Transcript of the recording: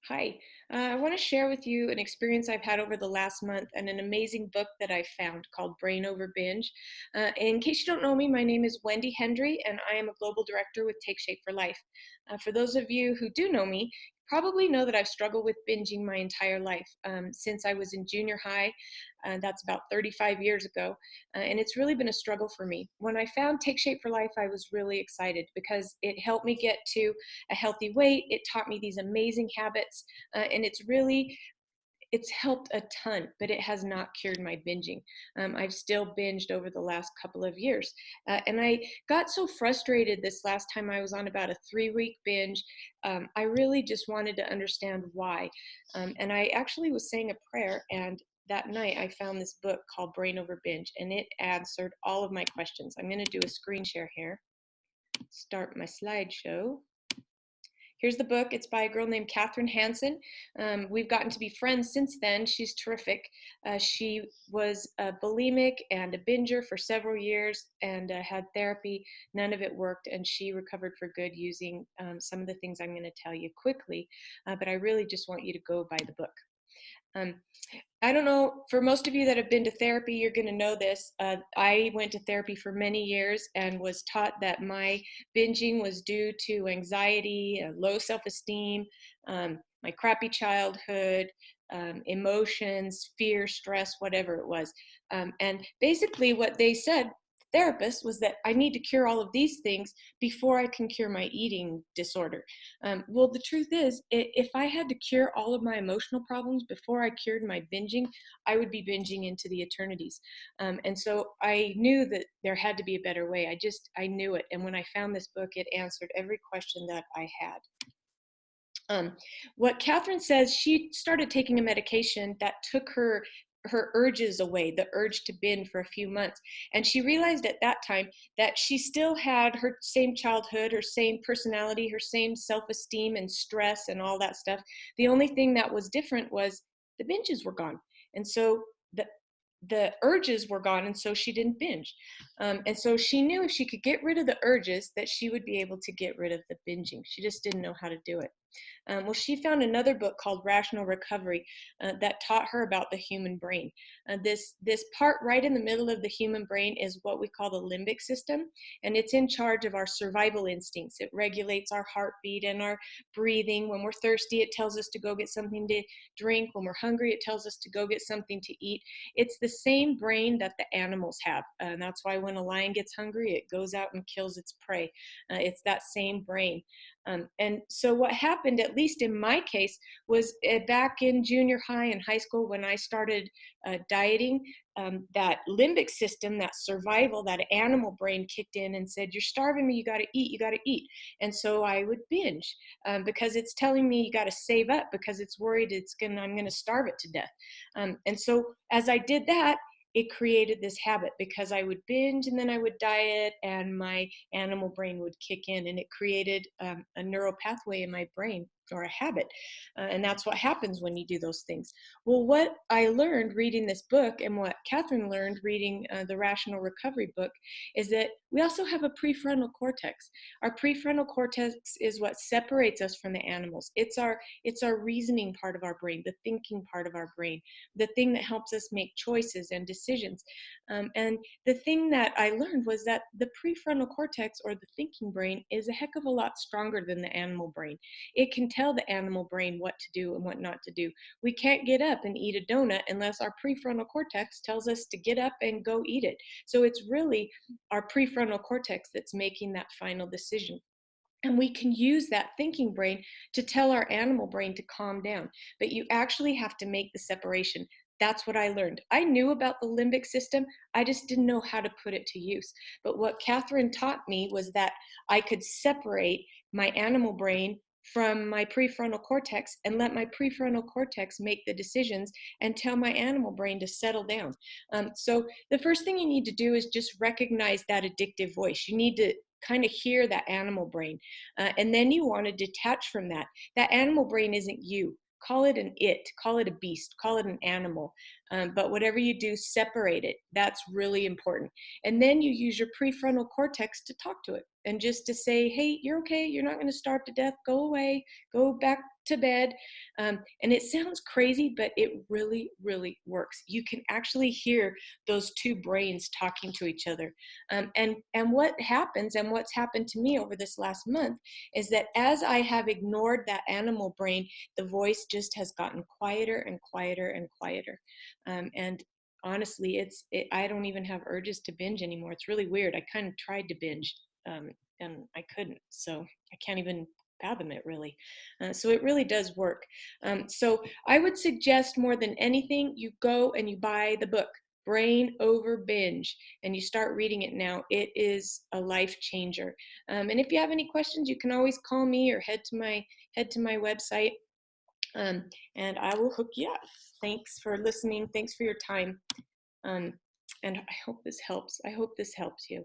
Hi, I want to share with you an experience I've had over the last month and an amazing book that I found called Brain Over Binge. In case you don't know me, my name is Wendy Hendry, and I am a global director with Take Shape for Life. For those of you who do know me, probably know that I've struggled with binging my entire life since I was in junior high. That's about 35 years ago, and it's really been a struggle for me. When I found Take Shape for Life, I was really excited because it helped me get to a healthy weight. It taught me these amazing habits, and it's helped a ton, but it has not cured my binging. I've still binged over the last couple of years. And I got so frustrated this last time I was on about a 3 week binge. I really just wanted to understand why. And I actually was saying a prayer, and that night I found this book called Brain Over Binge, and it answered all of my questions. I'm going to do a screen share here, start my slideshow. Here's the book. It's by a girl named Katherine Hansen. We've gotten to be friends since then. She's terrific. She was a bulimic and a binger for several years and had therapy. None of it worked, and she recovered for good using some of the things I'm going to tell you quickly. But I really just want you to go by the book. Um, I don't know, for most of you that have been to therapy, you're going to know this. I went to therapy for many years and was taught that my binging was due to anxiety, low self-esteem, my crappy childhood, emotions, fear, stress, whatever it was. And basically what they said, therapist, was that I need to cure all of these things before I can cure my eating disorder. Well, the truth is, if I had to cure all of my emotional problems before I cured my binging, I would be binging into the eternities. And so I knew that there had to be a better way. I knew it. And when I found this book, it answered every question that I had. What Catherine says, she started taking a medication that took her urges away, the urge to binge, for a few months. And she realized at that time that she still had her same childhood, her same personality, her same self-esteem and stress and all that stuff. The only thing that was different was the binges were gone. And so the urges were gone, and so she didn't binge. And so she knew if she could get rid of the urges, that she would be able to get rid of the binging. She just didn't know how to do it. Well, she found another book called Rational Recovery that taught her about the human brain. This part right in the middle of the human brain is what we call the limbic system, and it's in charge of our survival instincts. It regulates our heartbeat and our breathing. When we're thirsty, it tells us to go get something to drink. When we're hungry, it tells us to go get something to eat. It's the same brain that the animals have, and that's why when a lion gets hungry, it goes out and kills its prey. It's that same brain. And so what happened, at least in my case, was back in junior high and high school when I started dieting, that limbic system, that survival, that animal brain kicked in and said, you're starving me, you got to eat, you got to eat. And so I would binge because it's telling me you got to save up because it's worried I'm going to starve it to death. And so as I did that, it created this habit because I would binge and then I would diet and my animal brain would kick in, and it created a neural pathway in my brain, or a habit. And that's what happens when you do those things. Well, what I learned reading this book and what Catherine learned reading the Rational Recovery book is that we also have a prefrontal cortex. Our prefrontal cortex is what separates us from the animals. It's our reasoning part of our brain, the thinking part of our brain, the thing that helps us make choices and decisions. And the thing that I learned was that the prefrontal cortex, or the thinking brain, is a heck of a lot stronger than the animal brain. It can tell the animal brain what to do and what not to do. We can't get up and eat a donut unless our prefrontal cortex tells us to get up and go eat it. So it's really our prefrontal cortex that's making that final decision. And we can use that thinking brain to tell our animal brain to calm down. But you actually have to make the separation. That's what I learned. I knew about the limbic system. I just didn't know how to put it to use. But what Catherine taught me was that I could separate my animal brain from my prefrontal cortex and let my prefrontal cortex make the decisions and tell my animal brain to settle down. So the first thing you need to do is just recognize that addictive voice. You need to kind of hear that animal brain. And then you want to detach from that. That animal brain isn't you. Call it an it, call it a beast, call it an animal. But whatever you do, separate it. That's really important. And then you use your prefrontal cortex to talk to it. and just to say, hey, you're okay, you're not going to starve to death, go away, go back to bed. And it sounds crazy, but it really, really works. You can actually hear those two brains talking to each other. And what happens, and what's happened to me over this last month, is that as I have ignored that animal brain, the voice just has gotten quieter and quieter and quieter. And honestly, I don't even have urges to binge anymore. It's really weird. I kind of tried to binge, and I couldn't. So I can't even fathom it, really. So it really does work. So I would suggest, more than anything, you go and you buy the book Brain Over Binge, and you start reading it now. It is a life changer. And if you have any questions, you can always call me or head to my website, and I will hook you up. Thanks for listening. Thanks for your time. And I hope this helps. I hope this helps you.